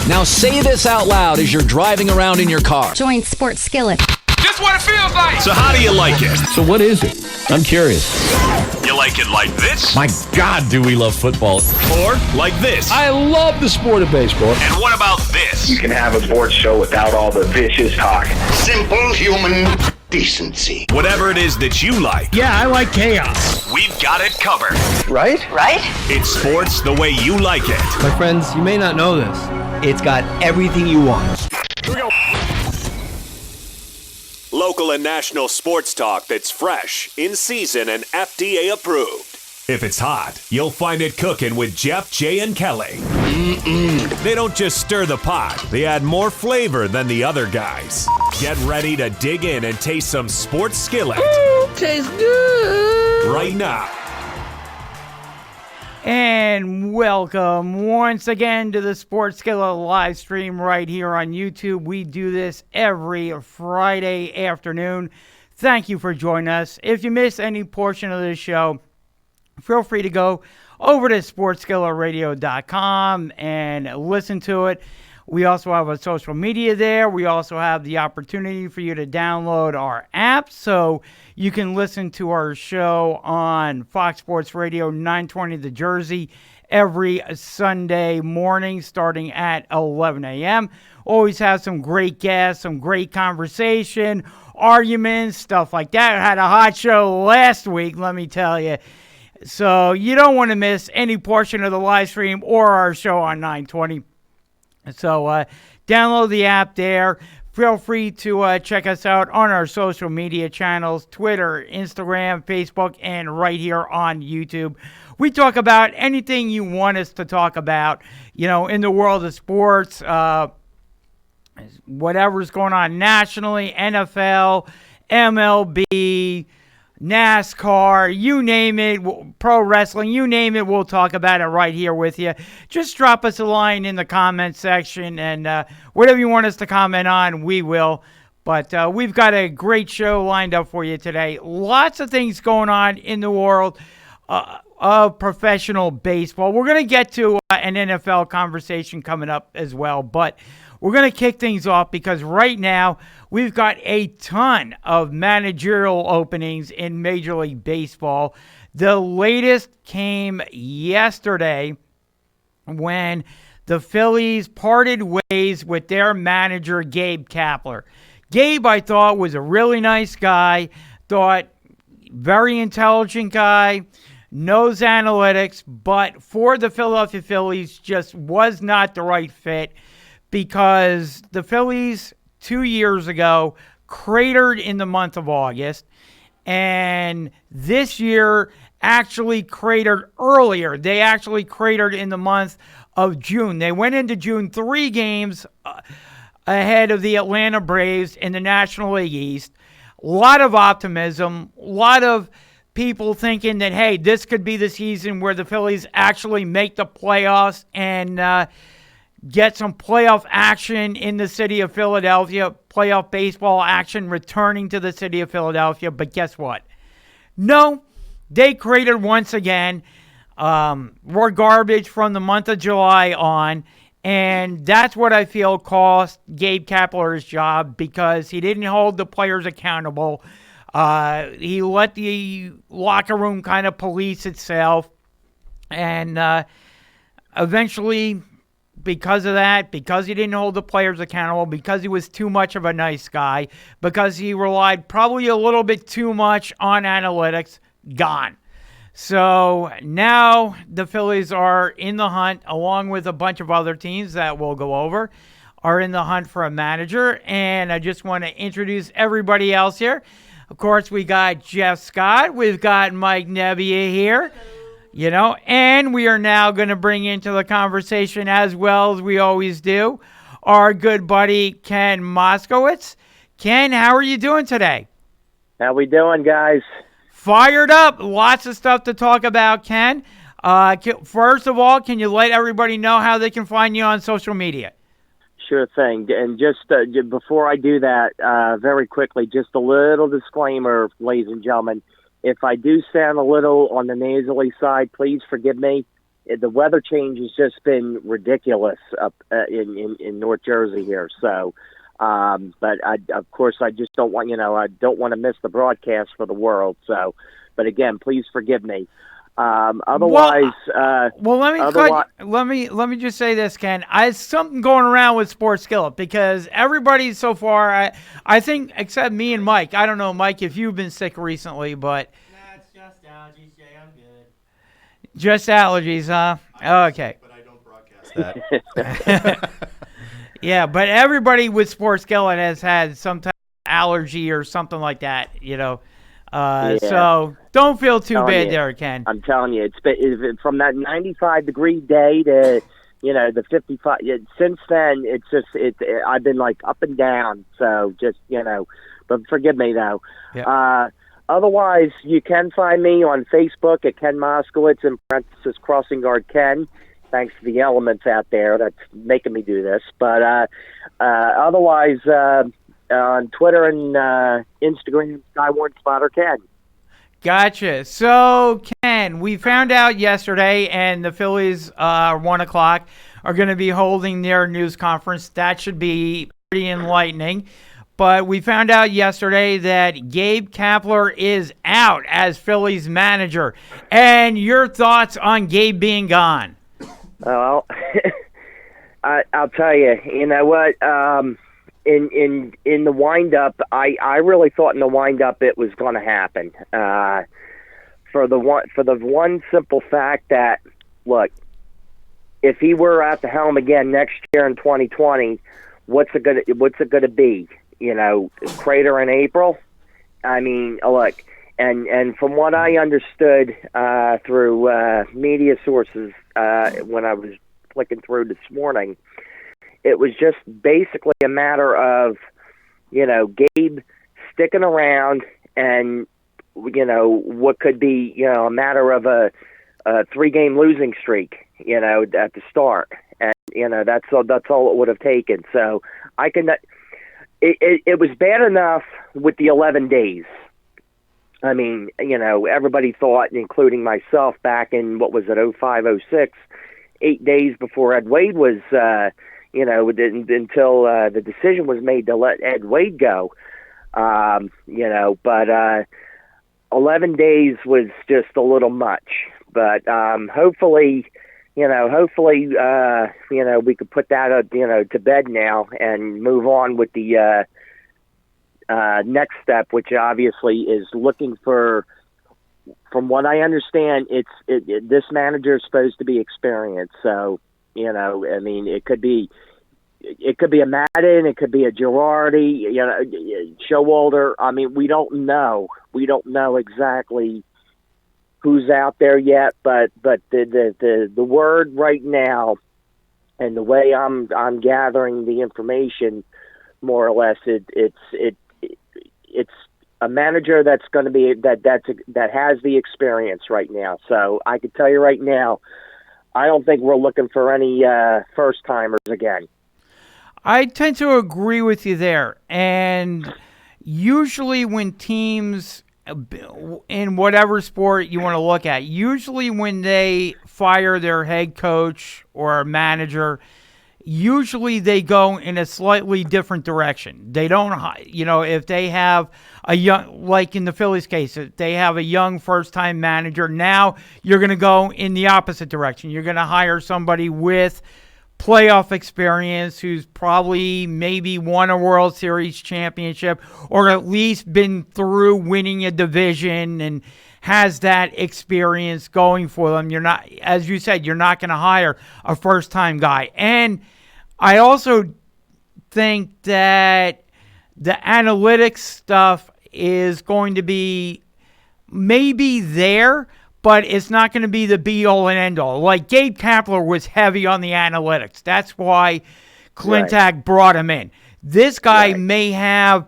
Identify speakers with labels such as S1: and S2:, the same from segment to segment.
S1: Now say this out loud as you're driving around in your car.
S2: Join Sports Skillet.
S3: This what it feels like.
S4: So how do you like it?
S1: So what is it? I'm curious.
S4: You like it like this?
S1: My God, do we love football.
S4: Or like this?
S1: I love the sport of baseball.
S4: And what about this?
S5: You can have a sports show without all the vicious talk.
S6: Simple human decency.
S4: Whatever it is that you like.
S7: Yeah, I like chaos.
S4: We've got it covered.
S5: Right?
S4: It's sports the way you like it.
S7: My friends, you may not know this. It's got everything you want.
S4: Here we go. Local and national sports talk that's fresh, in season, and FDA approved. If it's hot, you'll find it cooking with Jeff, Jay, and Kelly. They don't just stir the pot, they add more flavor than the other guys. Get ready to dig in and taste some Sports Skillet.
S7: Tastes good.
S4: Right now.
S8: And welcome once again to the Sports Skillet live stream right here on YouTube. We do this every Friday afternoon. Thank you for joining us. If you miss any portion of this show, feel free to go over to sportsskilletradio.com and listen to it. We also have a social media there. We also have the opportunity for you to download our app so you can listen to our show on Fox Sports Radio 920 The Jersey every Sunday morning starting at 11 a.m. Always have some great guests, some great conversation, arguments, stuff like that. I had a hot show last week, let me tell you. So you don't want to miss any portion of the live stream or our show on 920. So download the app there. Feel free to check us out on our social media channels, Twitter, Instagram, Facebook, and right here on YouTube. We talk about anything you want us to talk about, you know, in the world of sports, whatever's going on nationally, NFL, MLB, NASCAR, you name it, pro wrestling, you name it, we'll talk about it right here with you. Just drop us a line in the comment section, and whatever you want us to comment on, we will. But we've got a great show lined up for you today. Lots of things going on in the world of professional baseball. We're going to get to an NFL conversation coming up as well, but we're going to kick things off because right now we've got a ton of managerial openings in Major League Baseball. The latest came yesterday when the Phillies parted ways with their manager, Gabe Kapler. Gabe, I thought, was a really nice guy, very intelligent guy, knows analytics, but for the Philadelphia Phillies just was not the right fit because the Phillies 2 years ago cratered in the month of August, and this year actually cratered earlier. They actually cratered in the month of June. They went into June 3 games ahead of the Atlanta Braves in the National League East. A lot of optimism, a lot of people thinking that, hey, this could be the season where the Phillies actually make the playoffs and get some playoff action in the city of Philadelphia, playoff baseball action returning to the city of Philadelphia. But guess what? No, they cratered once again. Were garbage from the month of July on. And that's what I feel cost Gabe Kapler his job because he didn't hold the players accountable. He let the locker room kind of police itself. And eventually, because of that, because he didn't hold the players accountable, because he was too much of a nice guy, because he relied probably a little bit too much on analytics, gone. So now the Phillies are in the hunt, along with a bunch of other teams that we'll go over, are in the hunt for a manager. And I just want to introduce everybody else here. Of course, we got Jeff Scott. We've got Mike Nebbia here. You know, and we are now going to bring into the conversation, as well as we always do, our good buddy Ken Moskowitz. Ken, how are you doing today?
S9: How we doing, guys?
S8: Fired up. Lots of stuff to talk about, Ken. First of all, can you let everybody know how they can find you on social media?
S9: Sure thing. And just before I do that, very quickly, just a little disclaimer, ladies and gentlemen. If I do sound a little on the nasally side, please forgive me. the weather change has just been ridiculous up in North Jersey here. So, but of course, I just don't want I don't want to miss the broadcast for the world. So, but again, please forgive me. Otherwise,
S8: let me just say this, Ken. I something going around with Sports Skillet because everybody so far, I think, except me and Mike. I don't know, Mike, if you've been sick recently, but
S2: it's just allergies, Jay. I'm good.
S8: Just allergies, huh? Okay.
S2: But I don't broadcast that.
S8: Yeah, but everybody with Sports Skillet has had some type of allergy or something like that, So don't feel too bad there, Ken.
S9: I'm telling you, it's been from that 95-degree day to the 55. Since then, it's just I've been like up and down. So just but forgive me though.
S8: Yeah.
S9: Otherwise, you can find me on Facebook at Ken Moskowitz in parenthesis Crossing Guard Ken. Thanks to the elements out there that's making me do this. But otherwise. On Twitter and Instagram, Skywarn Spotter Ken.
S8: Gotcha. So, Ken, we found out yesterday, and the Phillies, 1 o'clock, are going to be holding their news conference. That should be pretty enlightening. But we found out yesterday that Gabe Kapler is out as Phillies manager. And your thoughts on Gabe being gone?
S9: Well, I'll tell you, you know what? In the wind-up, I really thought in the wind-up it was going to happen. For the one simple fact that, look, if he were at the helm again next year in 2020, what's it gonna be? Crater in April? I mean, look, and from what I understood through media sources when I was flicking through this morning, it was just basically a matter of, Gabe sticking around and, what could be, a matter of a 3-game losing streak, at the start. And, that's all it would have taken. So it was bad enough with the 11 days. I mean, everybody thought, including myself back in, what was it, 05, 06, 8 days before Ed Wade was, until the decision was made to let Ed Wade go, but 11 days was just a little much. But hopefully, we could put that, to bed now and move on with the next step, which obviously is looking for. From what I understand, this manager is supposed to be experienced. So, I mean, it could be a Madden, it could be a Girardi, Showalter. I mean, we don't know. We don't know exactly who's out there yet. But the word right now, and the way I'm gathering the information, more or less, it's a manager that's going to be that has the experience right now. So I can tell you right now, I don't think we're looking for any first timers again.
S8: I tend to agree with you there. And usually when teams, in whatever sport you want to look at, usually when they fire their head coach or manager, usually they go in a slightly different direction. They don't, if they have a young, like in the Phillies case, if they have a young first-time manager, now you're going to go in the opposite direction. You're going to hire somebody with playoff experience who's probably maybe won a World Series championship or at least been through winning a division and has that experience going for them. You're not, as you said, you're not going to hire a first-time guy. And I also think that the analytics stuff is going to be maybe there, but it's not going to be the be-all and end-all. Like Gabe Kapler was heavy on the analytics. That's why Clintac brought him in. This guy may have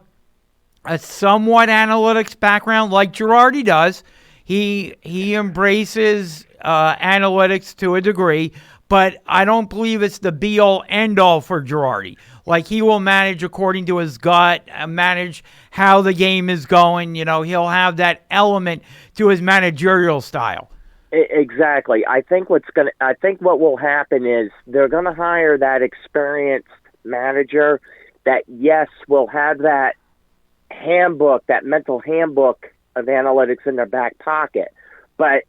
S8: a somewhat analytics background like Girardi does. He embraces analytics to a degree, but I don't believe it's the be-all, end-all for Girardi. Like, he will manage according to his gut, manage how the game is going. He'll have that element to his managerial style.
S9: Exactly. I think what will happen is they're gonna hire that experienced manager that, yes, will have that handbook, that mental handbook of analytics in their back pocket, but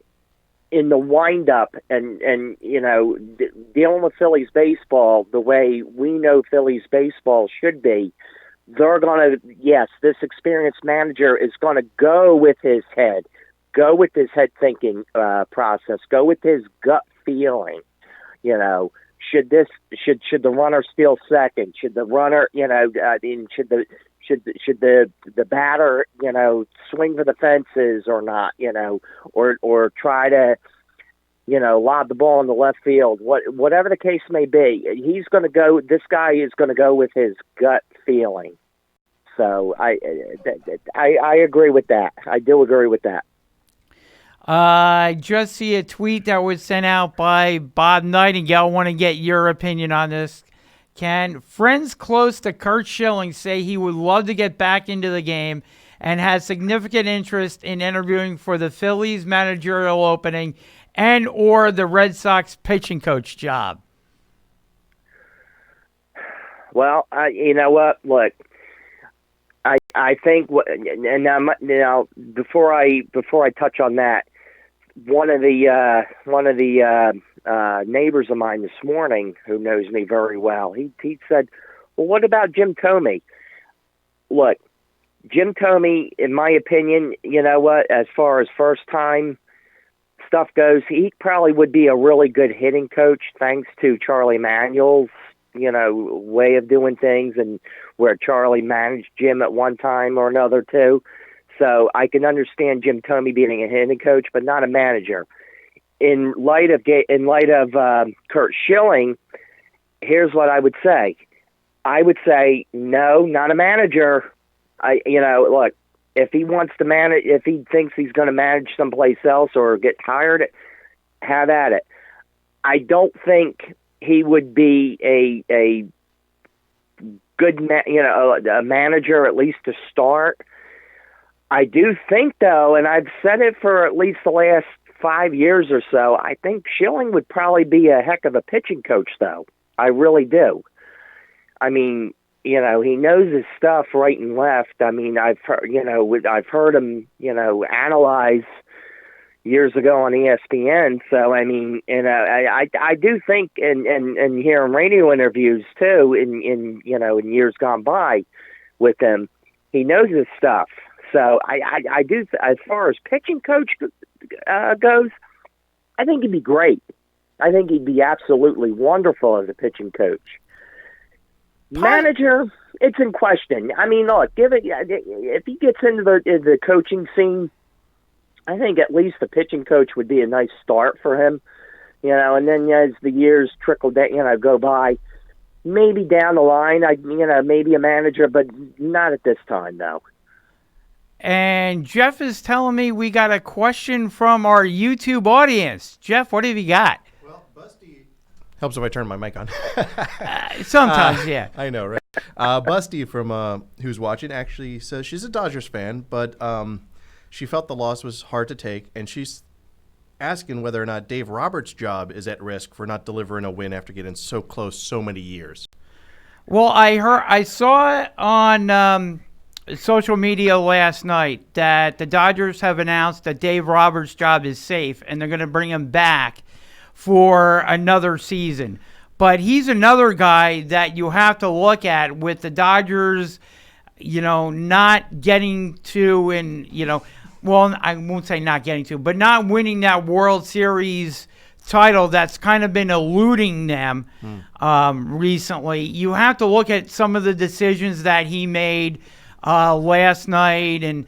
S9: in the wind-up and dealing with Phillies baseball the way we know Phillies baseball should be, they're going to, yes, this experienced manager is going to go with his head thinking process, go with his gut feeling. Should the runner steal second? Should the runner, should the batter, swing for the fences or not, or try to, lob the ball in the left field, whatever the case may be, this guy is going to go with his gut feeling. So I agree with that. I do agree with that.
S8: I just see a tweet that was sent out by Bob Nightingale. I want to get your opinion on this. Ken, friends close to Curt Schilling say he would love to get back into the game and has significant interest in interviewing for the Phillies managerial opening and or the Red Sox pitching coach job.
S9: Well, you know what? Look, I think and now before I touch on that, one of the neighbors of mine this morning who knows me very well, he said, well, what about Jim Thome? Look, Jim Thome, in my opinion, you know what, as far as first time stuff goes, he probably would be a really good hitting coach thanks to Charlie Manuel's way of doing things, and where Charlie managed Jim at one time or another too. So I can understand Jim Thome being a hitting coach, but not a manager. In light of Curt Schilling, here's what I would say. I would say no, not a manager. Look, if he wants to manage, if he thinks he's going to manage someplace else or get tired, have at it. I don't think he would be a good, a manager, at least to start. I do think, though, and I've said it for at least the last 5 years or so, I think Schilling would probably be a heck of a pitching coach, though. I really do. I mean, he knows his stuff right and left. I mean, I've heard him, analyze years ago on ESPN. So, I mean, I do think, and hearing radio interviews too, in years gone by with him, he knows his stuff. So I do, as far as pitching coach goes, I think he'd be great. I think he'd be absolutely wonderful as a pitching coach. Manager, it's in question. I mean, look, if he gets into the coaching scene, I think at least the pitching coach would be a nice start for him, and then as the years trickle down, go by, maybe down the line, maybe a manager, but not at this time, though.
S8: And Jeff is telling me we got a question from our YouTube audience. Jeff, what have you got?
S2: Well, Busty helps if I turn my mic on.
S8: Sometimes, yeah.
S2: I know, right? Busty from who's watching actually says she's a Dodgers fan, but she felt the loss was hard to take, and she's asking whether or not Dave Roberts' job is at risk for not delivering a win after getting so close so many years.
S8: Well, I saw it on social media last night that the Dodgers have announced that Dave Roberts' job is safe, and they're going to bring him back for another season. But he's another guy that you have to look at with the Dodgers, not getting to, and, well, I won't say not getting to, but not winning that World Series title that's kind of been eluding them recently. You have to look at some of the decisions that he made last night and,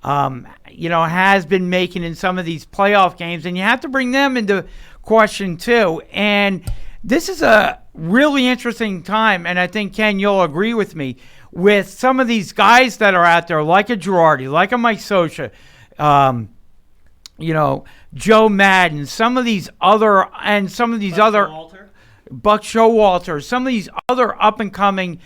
S8: has been making in some of these playoff games. And you have to bring them into question, too. And this is a really interesting time, and I think, Ken, you'll agree with me, with some of these guys that are out there, like a Girardi, like a Mike Scioscia, Joe Madden, some of these other, and some of these Buck Showalter, some of these other up-and-coming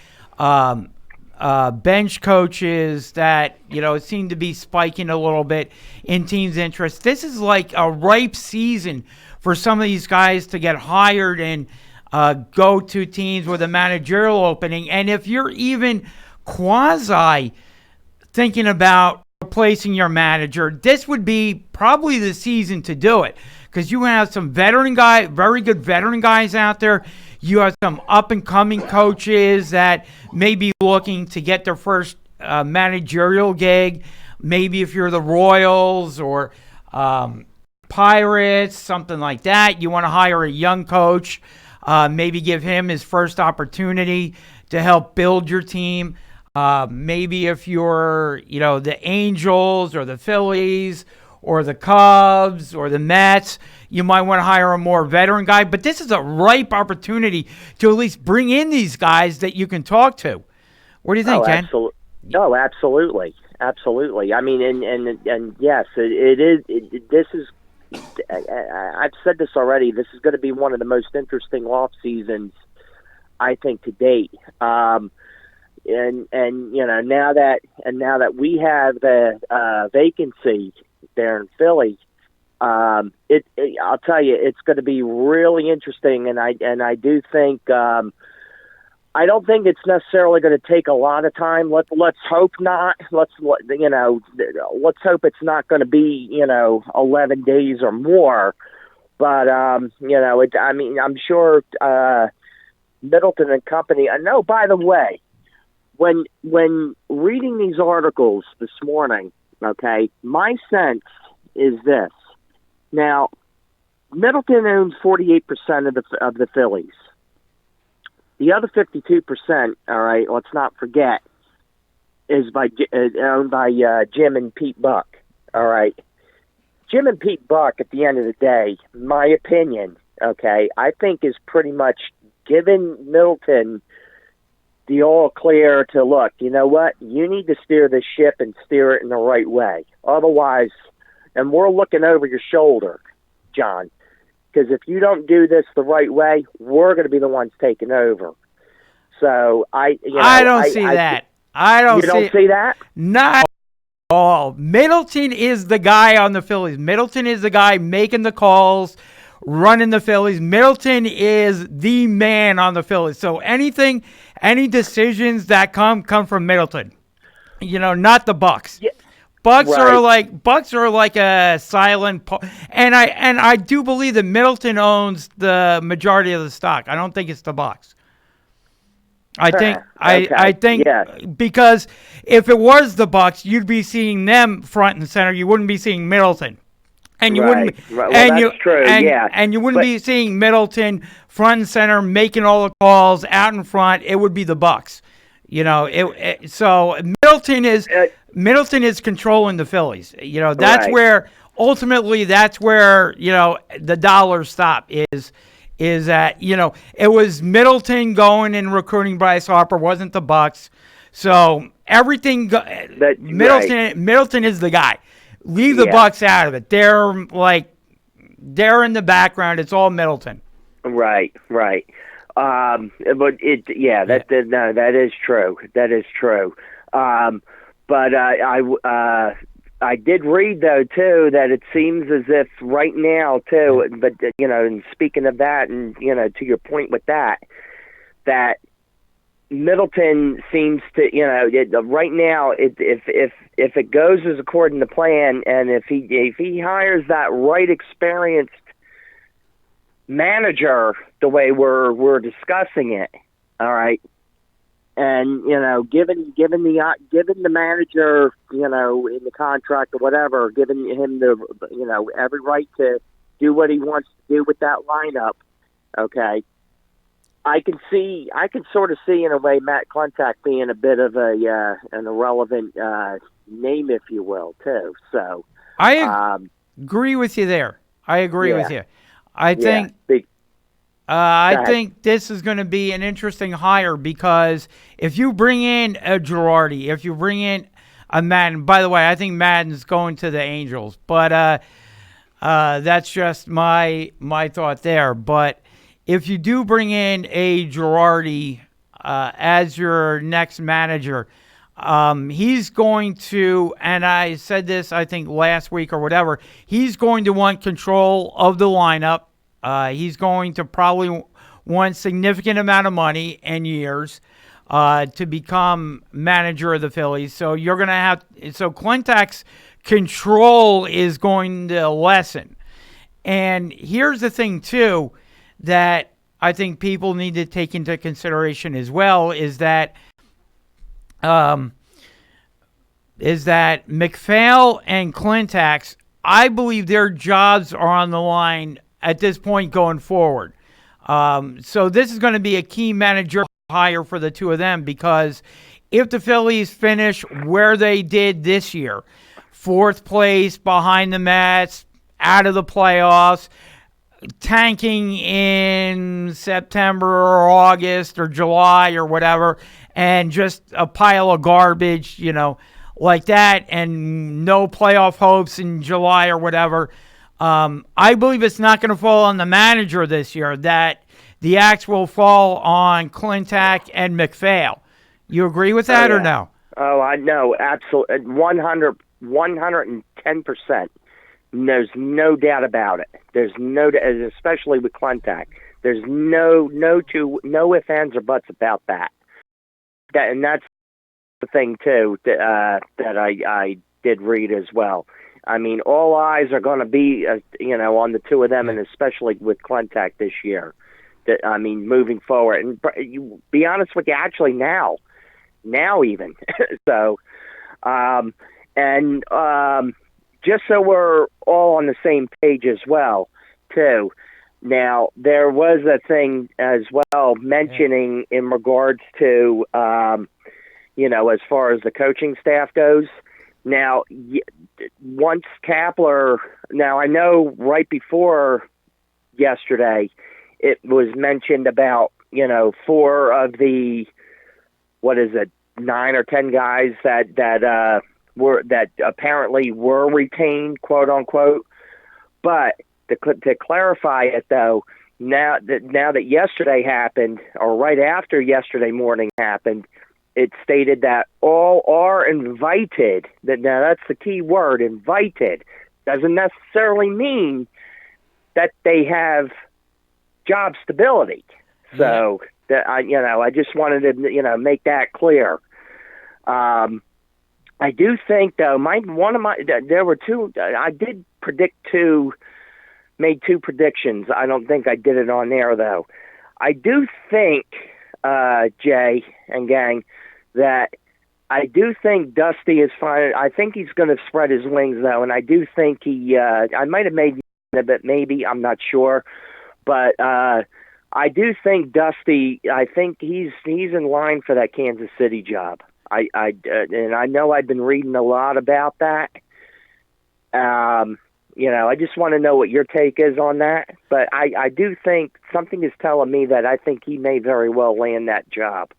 S8: bench coaches that, seem to be spiking a little bit in teams' interest. This is like a ripe season for some of these guys to get hired and go to teams with a managerial opening. And if you're even quasi thinking about replacing your manager, this would be probably the season to do it, because you have some very good veteran guys out there. You have some up-and-coming coaches that may be looking to get their first managerial gig. Maybe if you're the Royals or Pirates, something like that, you want to hire a young coach, maybe give him his first opportunity to help build your team. Maybe if you're, the Angels or the Phillies or the Cubs or the Mets, you might want to hire a more veteran guy. But this is a ripe opportunity to at least bring in these guys that you can talk to. What do you think, Ken?
S9: No, absolutely. Absolutely. I mean, and yes, it is. This is, I've said this already, this is going to be one of the most interesting off seasons, I think, to date. And now that we have the vacancy there in Philly, I'll tell you, it's going to be really interesting. And I do think, I don't think it's necessarily going to take a lot of time. Let's hope not. Let's hope it's not going to be 11 days or more. But I'm sure Middleton and company. I know. By the way, when reading these articles this morning, okay, my sense is this. Now, Middleton owns 48% of the Phillies. The other 52%, all right, let's not forget, is owned by Jim and Pete Buck, all right? Jim and Pete Buck, at the end of the day, my opinion, okay, I think is pretty much giving Middleton the all clear to, look, you know what, you need to steer this ship and steer it in the right way. Otherwise, and we're looking over your shoulder, John, because if you don't do this the right way, we're going to be the ones taking over. So I don't see
S8: that.
S9: You don't see that?
S8: Not at all. Middleton is the guy on the Phillies. Middleton is the guy making the calls, running the Phillies. Middleton is the man on the Phillies. So any decisions that come from Middleton. Not the Bucks. Yeah. Bucks are like a silent and I do believe that Middleton owns the majority of the stock. I don't think it's the Bucks. I think because if it was the Bucks, you'd be seeing them front and center. You wouldn't be seeing Middleton. And you wouldn't
S9: Well, that's true.
S8: And you wouldn't be seeing Middleton front and center making all the calls out in front. It would be the Bucks. So Middleton is controlling the Phillies. That's where ultimately the dollars stop is that it was Middleton going and recruiting Bryce Harper, wasn't the Bucks. So everything Middleton is the guy. Leave the Bucks out of it. They're in the background. It's all Middleton.
S9: Right. That is true. That is true. But I did read though too that it seems as if right now too. But and speaking of that, and to your point with that Middleton seems to right now if it goes as according to plan, and if he hires that right experienced manager the way we're discussing it, all right, and given the manager in the contract or whatever, giving him the every right to do what he wants to do with that lineup, okay, I can sort of see in a way Matt Klentak being a bit of an irrelevant name, if you will, too. So
S8: I agree with you there. I agree with you. I think this is going to be an interesting hire, because if you bring in a Girardi, if you bring in a Madden, by the way, I think Madden's going to the Angels, but that's just my thought there. But if you do bring in a Girardi, as your next manager, he's going to, and I said this I think last week or whatever, he's going to want control of the lineup. He's going to probably want significant amount of money and years to become manager of the Phillies. So you're going to have, so Clintack's control is going to lessen. And here's the thing too, that I think people need to take into consideration as well, is that McPhail and Clintax, I believe their jobs are on the line at this point going forward. So this is going to be a key manager hire for the two of them, because if the Phillies finish where they did this year, 4th place behind the Mets, out of the playoffs, tanking in September or August or July or whatever, and just a pile of garbage, like that, and no playoff hopes in July or whatever, I believe it's not going to fall on the manager this year, that the axe will fall on Clintack and McPhail. You agree with that or no?
S9: Oh, I know, absolutely, 110%. There's no doubt about it. There's no, especially with Clintack. There's no ifs, ands, or buts about that. And that's the thing too that I did read as well. I mean, all eyes are going to be on the two of them, and especially with Clintack this year. I mean, moving forward, and you be honest with you, actually now even so, just so we're all on the same page as well, too. Now, there was a thing as well mentioning in regards to, as far as the coaching staff goes. Now, once Kapler, now I know right before yesterday, it was mentioned about, 4 of the, 9 or 10 guys that apparently were retained, quote unquote. But to clarify it though, now that yesterday happened, or right after yesterday morning happened, it stated that all are invited. Now that's the key word, invited. Doesn't necessarily mean that they have job stability. So I just wanted to make that clear. I do think though, there were 2. I did made 2 predictions. I don't think I did it on air though. I do think, Jay and gang, that I do think Dusty is fine. I think he's going to spread his wings though, and I do think I might have made a bit, maybe, I'm not sure, but I do think Dusty. I think he's in line for that Kansas City job. And I know I've been reading a lot about that. I just want to know what your take is on that. But I do think something is telling me that I think he may very well land that job.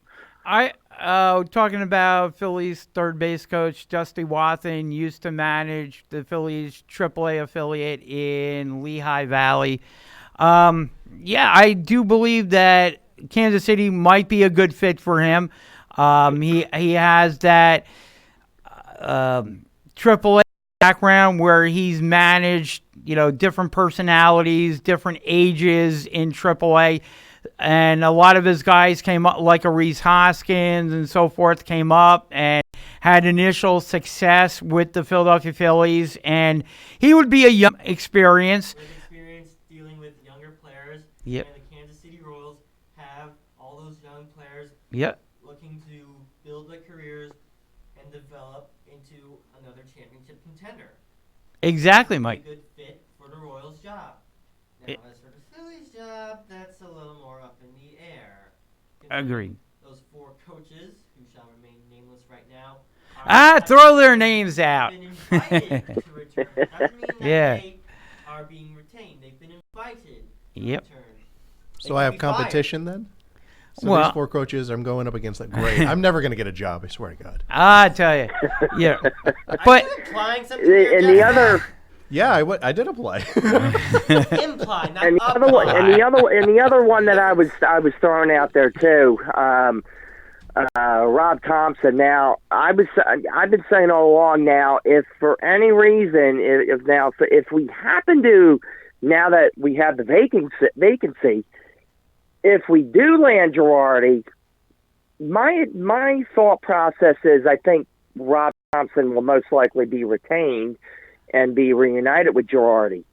S8: Talking about Phillies third base coach Dusty Wathan, used to manage the Phillies AAA affiliate in Lehigh Valley. I do believe that Kansas City might be a good fit for him. He has that AAA background where he's managed, different personalities, different ages in AAA. And a lot of his guys came up, like a Reese Hoskins and so forth, came up and had initial success with the Philadelphia Phillies. And he would be a young experience.
S3: With experience dealing with younger players.
S8: Yep.
S3: And the Kansas City Royals have all those young players looking to build their careers and develop into another championship contender.
S8: Exactly, Mike.
S3: A good fit for the Royals' job. Now, as for the Phillies' job, that's a little more up in the air.
S8: Agreed.
S3: Those 4 coaches, who shall remain nameless right now,
S8: throw their names out.
S3: Been invited to return. Doesn't mean that they are being retained. They've been invited to return.
S2: So I have competition then? So these 4 coaches, I'm going up against that. Great. I'm never going to get a job, I swear to God.
S8: I tell you. Yeah. But
S3: are you implying something here,
S9: and the other...
S2: Yeah, I did apply.
S3: Imply, not
S9: and the other one that I was throwing out there too. Rob Thompson. Now, I've been saying all along. Now, if for any reason, if we happen to, now that we have the vacancy, if we do land Girardi, my thought process is I think Rob Thompson will most likely be retained and be reunited with Girardi.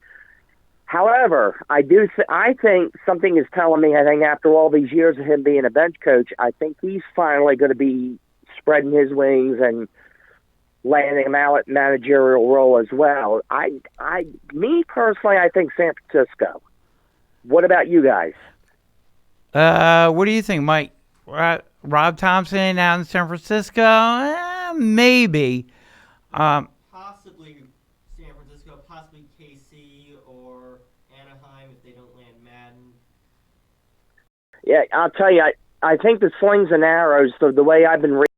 S9: However, I think something is telling me, I think after all these years of him being a bench coach, I think he's finally going to be spreading his wings and landing him out at managerial role as well. Me personally, I think San Francisco. What about you guys?
S8: What do you think, Mike? Rob Thompson out in San Francisco? Maybe.
S3: Possibly San Francisco, possibly KC or Anaheim if they don't land Madden.
S9: Yeah, I'll tell you, I think the slings and arrows, the way I've been